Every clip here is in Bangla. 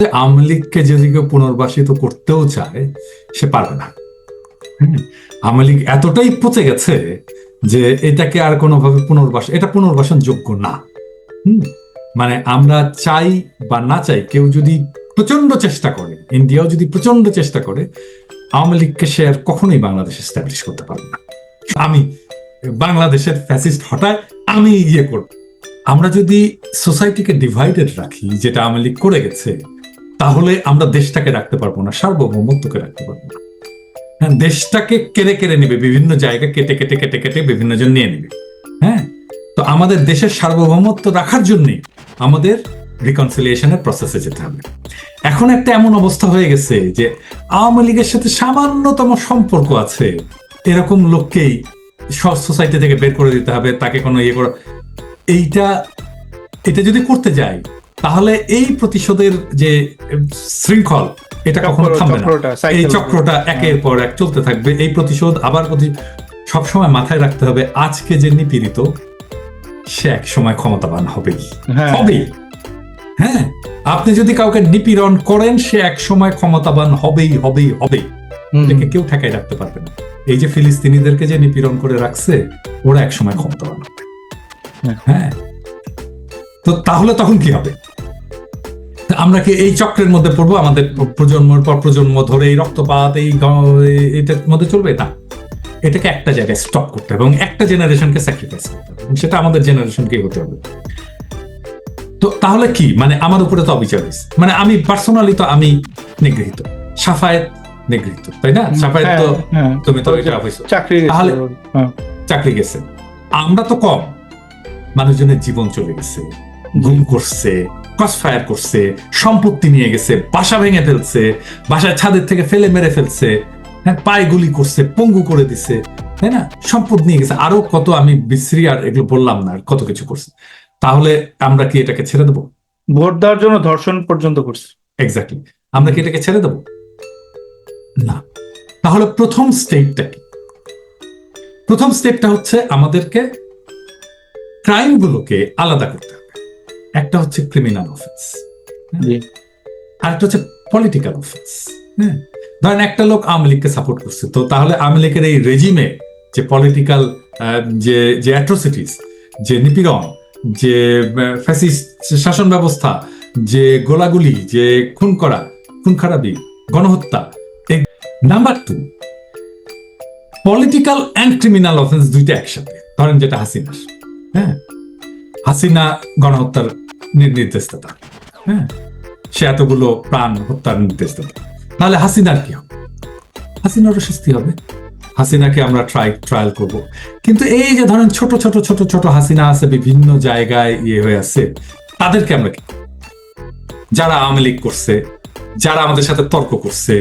আওয়ামী লীগকে যদি কেউ পুনর্বাসিত করতেও চায়, সে পারবে না। আওয়ামী লীগ এতটাই পচে গেছে যে এটাকে আর কোনোভাবে এটা পুনর্বাসন যোগ্য না। মানে আমরা চাই বা না চাই, কেউ যদি প্রচন্ড চেষ্টা করে, ইন্ডিয়াও যদি প্রচন্ড চেষ্টা করে, আওয়ামী লীগকে সে আর কখনোই বাংলাদেশে এস্টাবলিশ করতে পারবে না। আমি বাংলাদেশের ফ্যাসিস্ট হঠাৎ আমি ইয়ে করব। আমরা যদি সোসাইটিকে ডিভাইডেড রাখি, যেটা আওয়ামী লীগ করে গেছে, তাহলে আমরা দেশটাকে রাখতে পারবো না, সার্বভৌমত্বকে রাখতে পারবো না। হ্যাঁ, দেশটাকে কেড়ে কেড়ে নেবে, বিভিন্ন জায়গা কেটে কেটে কেটে কেটে বিভিন্ন জন নিয়ে নেবে। হ্যাঁ, তো আমাদের দেশের সার্বভৌমত্ব রাখার জন্য আমাদের রিকনসিলিয়েশনের প্রসেসে যেতে হবে। এখন একটা এমন অবস্থা হয়ে গেছে যে আওয়ামী লীগের সাথে সামান্যতম সম্পর্ক আছে এরকম লোককেই সোসাইটি থেকে বের করে দিতে হবে, তাকে কোনো ইয়ে করা। এটা যদি করতে যাই, তাহলে এই প্রতিশোধের যে শৃঙ্খল, এটা কখনো থামবে না। এই চক্রটা একের পর এক চলতে থাকবে। এই প্রতিশোধ আবার সবসময় মাথায় রাখতে হবে, আজকে যে নিপীড়িত সে এক সময় ক্ষমতাবান হবেই। হ্যাঁ, আপনি যদি কাউকে নিপীড়ন করেন, সে এক সময় ক্ষমতাবান হবেই হবেই হবেই। এটাকে কেউ ঠেকাই রাখতে পারবে না। এই যে ফিলিস্তিনিদেরকে যে নিপীড়ন করে রাখছে, ওরা এক সময় ক্ষমতাবান হবে। হ্যাঁ, তো তাহলে তখন কি হবে? আমরা কি এই চক্রের মধ্যে পড়বো? আমাদের প্রজন্মের পর প্রজন্ম ধরে এই রক্তপাত, এটার মধ্যে চলবে না। এটাকে একটা জায়গায় স্টপ করতে হবে এবং একটা জেনারেশনকে স্যাক্রিফাইস করতে হবে, সেটা আমাদের জেনারেশনকেই হতে হবে। তো তাহলে কি, মানে আমার উপরে তো অবিচার হয়েছে, মানে আমি পার্সোনালি তো আমি নিগৃহীত, সাফায়েত নিগৃহীত, তাই না? সাফায়েত তো তুমি তো এটা হয়েছো, তাহলে চাকরি গেছে। আমরা তো কম, মানুষজনের জীবন চলে গেছে, গুম করছে, ক্রসফায়ার করছে, সম্পত্তি নিয়ে গেছে, বাসা ভেঙে ফেলছে, বাসার ছাদের থেকে ফেলে মেরে ফেলছে, হ্যাঁ, পায়ে গুলি করছে, পঙ্গু করে দিছে, তাই না? সম্পদ নিয়ে গেছে, আরো কত, আমি বিশ্রী আর এগুলো বললাম না, আর কত কিছু করছে। তাহলে আমরা কি এটাকে ছেড়ে দেবো? ভোট দেওয়ার জন্য ধর্ষণ পর্যন্ত করছে। এক্স্যাক্টলি, আমরা কি এটাকে ছেড়ে দেবো? না। তাহলে প্রথম স্টেপটা কি? প্রথম স্টেপটা হচ্ছে আমাদেরকে ক্রাইম গুলোকে আলাদা করতে হবে। একটা হচ্ছে ক্রিমিনাল অফেন্স, আর একটা হচ্ছে পলিটিক্যাল অফেন্স। হ্যাঁ, ধরেন একটা লোক আওয়ামী লীগকে সাপোর্ট করছে, তো তাহলে আওয়ামী লীগের এই রেজিমে যে পলিটিক্যাল যে অ্যাট্রোসিটিস, যে নিপীড়ন, যে ফ্যাসিস্ট শাসন ব্যবস্থা, যে গোলাগুলি, যে খুন করা, খুন খারাপি, গণহত্যা। Number 2, political and criminal offence দুইটা একসাথে। ধরেন যেটা হাসিনা, হ্যাঁ, হাসিনা গণহত্যার নির্দেশদাতা, হ্যাঁ, সে এতগুলো প্রাণ হত্যার নির্দেশদাতা। তাহলে হাসিনার কি হবে? হাসিনারও শাস্তি হবে, হাসিনাকে আমরা ট্রায়াল করব। কিন্তু এই যে ধরেন ছোট ছোট ছোট ছোট হাসিনা আছে, বিভিন্ন জায়গায় ইয়ে হয়ে আছে, তাদেরকে আমরা কি, যারা আওয়ামী লীগ করছে, যারা আমাদের সাথে তর্ক করছে,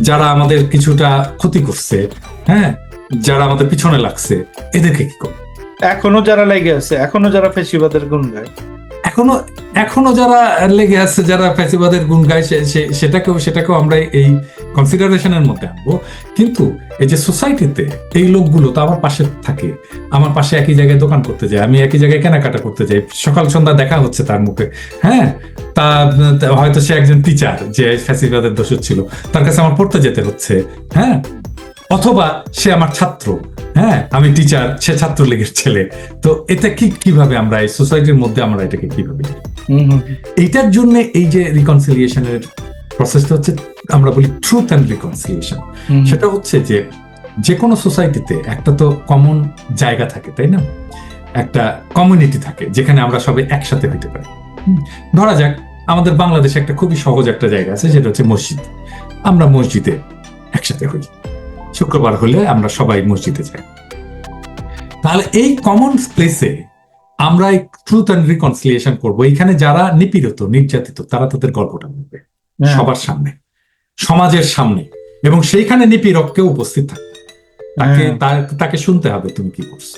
যারা আমাদের কিছুটা ক্ষতি করছে, হ্যাঁ, যারা আমাদের পিছনে লাগছে, এদেরকে কি করব? এখনো যারা লেগে আছে, এখনো যারা ফ্যাসিবাদের গুণ গায়, এখনো যারা লেগে আছে, যারা ফ্যাসিবাদের গুণ গায়, সেটাকেও আমরা এই কনসিডারেশনের মধ্যে আনবো। কিন্তু এই যে সোসাইটিতে এই লোকগুলো তো আমার পাশে থাকে, আমার পাশে একই জায়গায় দোকান করতে যায়, আমি একই জায়গায় কেনাকাটা করতে যাই, সকাল সন্ধ্যা দেখা হচ্ছে তার মুখে, হ্যাঁ, তা হয়তো সে একজন টিচার যে ফ্যাসিবাদের দোষর ছিল, তার কাছে আমার পড়তে যেতে হচ্ছে, হ্যাঁ, অথবা সে আমার ছাত্র, হ্যাঁ, আমি টিচার, সে ছাত্রলীগের ছেলে। তো এটা কিভাবে আমরা এই সোসাইটির মধ্যে আমরা এটাকে কিভাবে, এইটার জন্য এই যে রিকনসিলিয়েশনের প্রসেসটা হচ্ছে, আমরা বলি ট্রুথ অ্যান্ড রিকনসিলিয়েশন। সেটা হচ্ছে যে কোনো সোসাইটিতে একটা তো কমন জায়গা থাকে, তাই না? একটা কমিউনিটি থাকে যেখানে আমরা সবাই একসাথে হইতে পারি। ধরা যাক আমাদের বাংলাদেশে একটা খুবই সহজ একটা জায়গা আছে, যেটা হচ্ছে মসজিদ। আমরা মসজিদে একসাথে হই, শুক্রবার হলে আমরা সবাই মসজিদে যাই। তাহলে এই কমন প্লেসে আমরা ট্রুথ অ্যান্ড রিকনসিলিয়েশন করবো। এখানে যারা নিপীড়িত, নির্যাতিত, তারা তাদের গল্পটা বলবে সবার সামনে, সমাজের সামনে, এবং সেইখানে নিপীড়ককেও উপস্থিত থাকবে। তাকে শুনতে হবে তুমি কি করছো,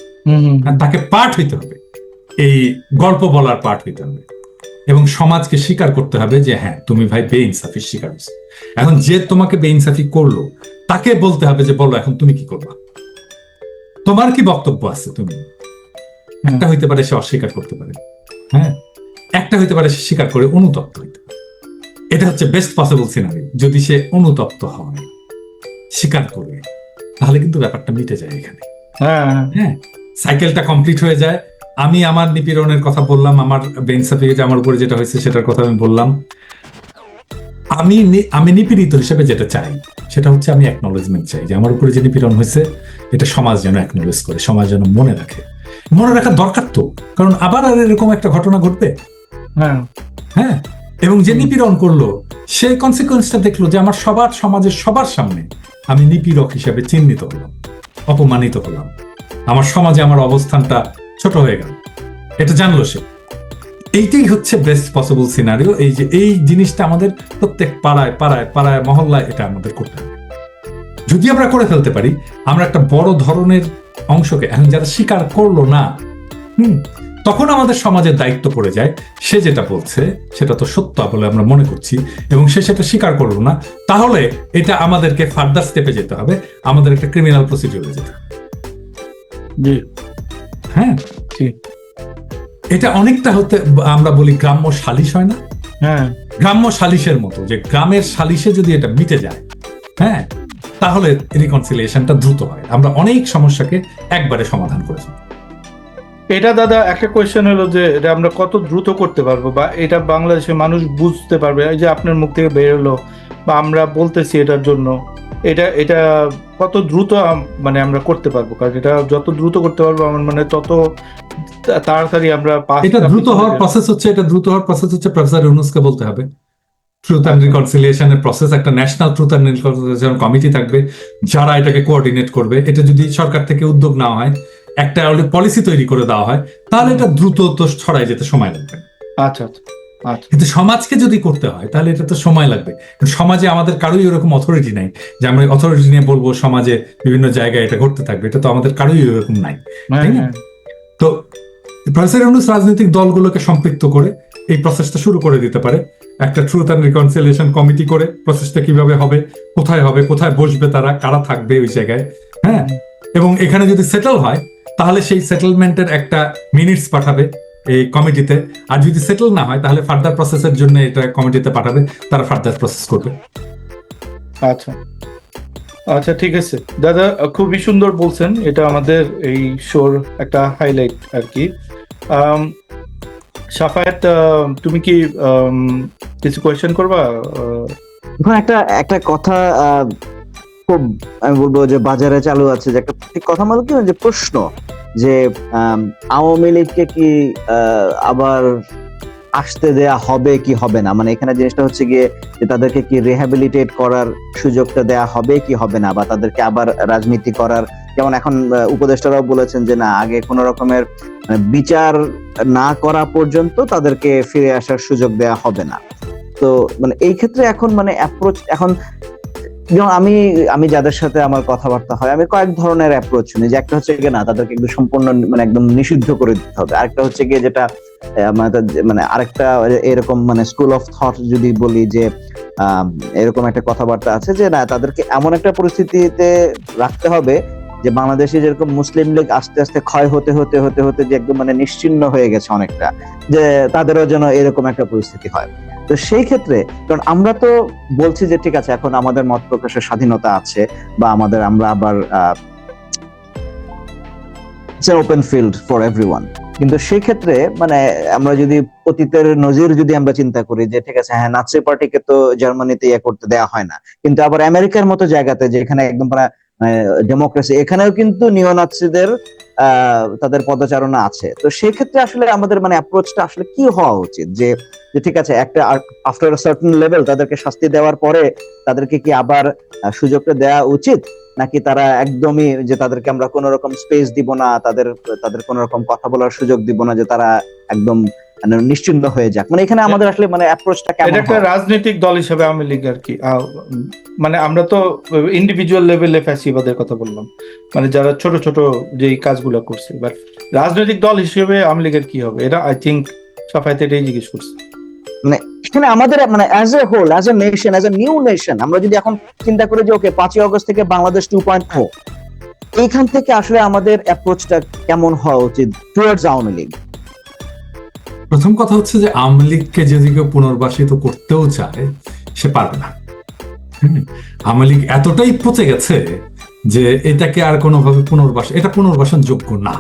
তাকে পার্ট হইতে হবে, এই গল্প বলার পার্ট হইতে হবে, এবং সমাজকে স্বীকার করতে হবে যে হ্যাঁ, তুমি ভাই বেইনসাফির শিকার হয়েছো। এখন যে তোমাকে বেইনসাফি করলো, তাকে বলতে হবে যে বলো এখন তুমি কি করবা, তোমার কি বক্তব্য আছে। তুমি একটা হইতে পারে সে অস্বীকার করতে পারে, হ্যাঁ, একটা হইতে পারে সে স্বীকার করে অনুতপ্ত হইতে পারে। এটা হচ্ছে বেস্ট পসিবল সিনারি। যদি সে অনুতপ্ত হয়, স্বীকার করে, তাহলে কিন্তু ব্যাপারটা মিটে যায় এখানে। হ্যাঁ হ্যাঁ, সাইকেলটা কমপ্লিট হয়ে যায়। আমি আমার নিপীড়নের কথা বললাম, আমার বেনসাফিয়ে আমার উপরে যেটা হয়েছে সেটার কথা আমি বললাম। আমি নিপীড়িত হিসেবে যেটা চাই সেটা হচ্ছে আমি অ্যাকনোলেজমেন্ট চাই যে আমার উপরে যে নিপীড়ন হয়েছে এটা সমাজ যেন অ্যাকনোলেজ করে, সমাজ যেন মনে রাখে। মনে রাখা দরকার তো, কারণ আবার আর এরকম একটা ঘটনা ঘটবে। হ্যাঁ হ্যাঁ, এবং যে নিপীড়ন করলো সেই কনসিকুয়েন্সটা দেখলো যে আমার সমাজের সবার সামনে আমি নিপীড়ক হিসেবে চিহ্নিত হলাম, অপমানিত হলাম, আমার সমাজে আমার অবস্থানটা ছোট হয়ে গেল, এটা জানলো সে। এইটাই হচ্ছে বেস্ট পসিবল সিনারিও। এই যে এই জিনিসটা আমাদের প্রত্যেক পাড়ায় পাড়ায় পাড়ায় মহল্লায় এটা আমাদের করতে হবে। যদি আমরা করে ফেলতে পারি, আমরা একটা বড় ধরনের অংশকে, এখন যারা স্বীকার করলো না, তখন আমাদের সমাজের দায়িত্ব পড়ে যায়। সে যেটা বলছে সেটা তো সত্য বলে আমরা মনে করছি এবং সে সেটা স্বীকার করলো না, তাহলে এটা আমাদেরকে ফার্দার স্টেপে যেতে হবে, আমাদের একটা ক্রিমিনাল প্রসিডিউরে যেতে হবে। হ্যাঁ, এটা অনেকটা হতে আমরা বলি গ্রাম্য সালিশ হয় না? হ্যাঁ, গ্রাম্য সালিশের মতো, যে গ্রামের সালিশে যদি এটা মিটে যায়, হ্যাঁ, তাহলে রিকনসিলিয়েশনটা দ্রুত হয়, আমরা অনেক সমস্যাকে একবারে সমাধান করেছি। এটা দাদা একটা কোয়েশ্চেন হলো যে এটা আমরা কত দ্রুত করতে পারবো, বা এটা বাংলাদেশের মানুষ বুঝতে পারবে? এই যে আপনার মুখ থেকে বের হলো বা আমরা বলতেছি এটার জন্য, এটা কত দ্রুত মানে আমরা করতে পারবো? কারণ এটা যত দ্রুত করতে পারবো আমার মানে তত তাড়াতাড়ি আমরা এটা দ্রুত হওয়ার প্রসেস হচ্ছে প্রফেসর ইউনূসকে বলতে হবে। ট্রুথ অ্যান্ড রিকনসিলিয়েশনের প্রসেস, একটা national truth and reconciliation committee থাকবে যারা এটাকে কোঅর্ডিনেট করবে। এটা যদি সরকার থেকে উদ্যোগ নেওয়া হয়, একটা পলিসি তৈরি করে দেওয়া হয়, তাহলে এটা দ্রুত তো ছড়ায় যেতে সময় লাগবে। আচ্ছা আচ্ছা আচ্ছা। কিন্তু সমাজকে যদি করতে হয় তাহলে এটা তো সময় লাগবে। সমাজে আমাদের কারোই এরকম অথরিটি নাই যে আমরা অথরিটি নিয়ে বলবো সমাজে বিভিন্ন জায়গায় এটা ঘটতে থাকবে, এটা তো আমাদের কারোই এরকম নাই, তাই না? তো প্রফেসর ইউনূস রাজনৈতিক দলগুলোকে সম্পৃক্ত করে এই প্রসেসটা শুরু করে দিতে পারে, একটা ট্রুথ অ্যান্ড রিকনসিলিয়েশন কমিটি করে প্রসেসটা কিভাবে হবে, কোথায় বসবে তারা, কারা থাকবে ওই জায়গায়, হ্যাঁ, এবং এখানে যদি সেটেল হয় তাহলে সেই সেটেলমেন্টের একটা মিনিটস পাঠাবে এই কমিটিতে, আর যদি সেটেল না হয় তাহলে ফার্দার প্রসেসের জন্য এটা কমিটিতে পাঠাবে, তারা ফার্দার প্রসেস করবে। আচ্ছা আচ্ছা, ঠিক আছে দাদা, খুবই সুন্দর বলছেন। এটা আমাদের এই শোর একটা হাইলাইট আর কি। শাফায়াত, তুমি কি কিছু কোয়েশ্চেন করবা? এখন একটা কথা খুব আমি বলবো যে বাজারে চালু আছে, যে একটা ঠিক কথা বলতে কি, যে প্রশ্ন যে আওয়ামী লীগকে কি আবার আসতে দেয়া হবে কি হবে না, মানে এখানে জিনিসটা হচ্ছে গিয়ে যে তাদেরকে কি রিহ্যাবিলিটেট করার সুযোগটা দেয়া হবে কি হবে না, বা তাদেরকে আবার রাজনীতি করার, যেমন এখন উপদেষ্টারাও বলেছেন যে না, আগে কোনো রকমের বিচার না করা পর্যন্ত তাদেরকে ফিরে আসার সুযোগ দেয়া হবে না। তো মানে এই ক্ষেত্রে এখন মানে অ্যাপ্রোচ, এখন যেমন আমি যাদের সাথে আমার কথাবার্তা হয়, আমি কয়েক ধরনের অ্যাপ্রোচ শুনি, যে একটা হচ্ছে গিয়ে না, তাদেরকে একদম সম্পূর্ণ মানে একদম নিষিদ্ধ করে দিতে হবে। আরেকটা হচ্ছে গিয়ে যেটা মানে আরেকটা এরকম মানে স্কুল অফ থট যদি বলি, যে এরকম একটা কথাবার্তা আছে যে না, তাদেরকে এমন একটা পরিস্থিতিতে রাখতে হবে যে বাংলাদেশে যেরকম মুসলিম লীগ আস্তে আস্তে ক্ষয় হতে হতে হতে হতে যে একদম মানে নিশ্চিহ্ন হয়ে গেছে অনেকটা, যে তাদেরও যেন এরকম একটা পরিস্থিতি হয়। তো সেই ক্ষেত্রে, কারণ আমরা তো বলছি যে ঠিক আছে এখন আমাদের মত প্রকাশের স্বাধীনতা আছে, বা আমরা আবার ওপেন ফিল্ড ফর এভরিওয়ান, কিন্তু সেই ক্ষেত্রে মানে আমরা যদি অতীতের নজির যদি আমরা চিন্তা করি, যে ঠিক আছে হ্যাঁ, নাৎসি পার্টিকে তো জার্মানিতে ইয়ে করতে দেওয়া হয় না, কিন্তু আবার আমেরিকার মতো জায়গাতে যেখানে একদম ডেমোক্রেসি, এখানেও কিন্তু নিও নাৎসিদের তাদের পদচারণা আছে। তো সেই ক্ষেত্রে আসলে আমাদের মানে অ্যাপ্রোচটা আসলে কি হওয়া উচিত, যে ঠিক আছে একটা আফটার সার্টেন লেভেল তাদেরকে শাস্তি দেওয়ার পরে তাদেরকে কি আবার সুযোগটা দেওয়া উচিত, নাকি তারা একদমই যে তাদেরকে আমরা কোন রকম স্পেস দিব না, তাদের কোন রকম কথা বলার সুযোগ দিব না, যে তারা একদম নিশ্চিন্ত হয়ে যাক? মানে এখানে আমাদের আসলে মানে অ্যাপ্রোচটা কেমন? এটা একটা রাজনৈতিক দল হিসেবে আওয়ামী লীগ আর কি, মানে আমরা তো ইন্ডিভিজুয়াল লেভেলে ফ্যাসিবাদের কথা বললাম, মানে যারা ছোট ছোট যে কাজগুলো করছে, বাট রাজনৈতিক দল হিসেবে আওয়ামী লীগের কি হবে, এটা আই থিঙ্ক সাফায়েত এটাই জিজ্ঞেস করছে। মানে এখানে আমাদের মানে as a whole, as a nation, as a new nation, আমরা যদি এখন চিন্তা করি যে ওকে 5ই আগস্ট থেকে বাংলাদেশ 2.0, এইখান থেকে আসলে আমাদের অ্যাপ্রোচটা কেমন হওয়া উচিত টুয়ার্ডস আওয়ামী লীগ? প্রথম কথা হচ্ছে যে আওয়ামী লীগকে যদি কেউ পুনর্বাসিত করতেও চায় সে পারবে না। হ্যাঁ, আওয়ামী লীগ এতটাই পচে গেছে যে এটাকে আর কোনোভাবে এটা পুনর্বাসন যোগ্য না।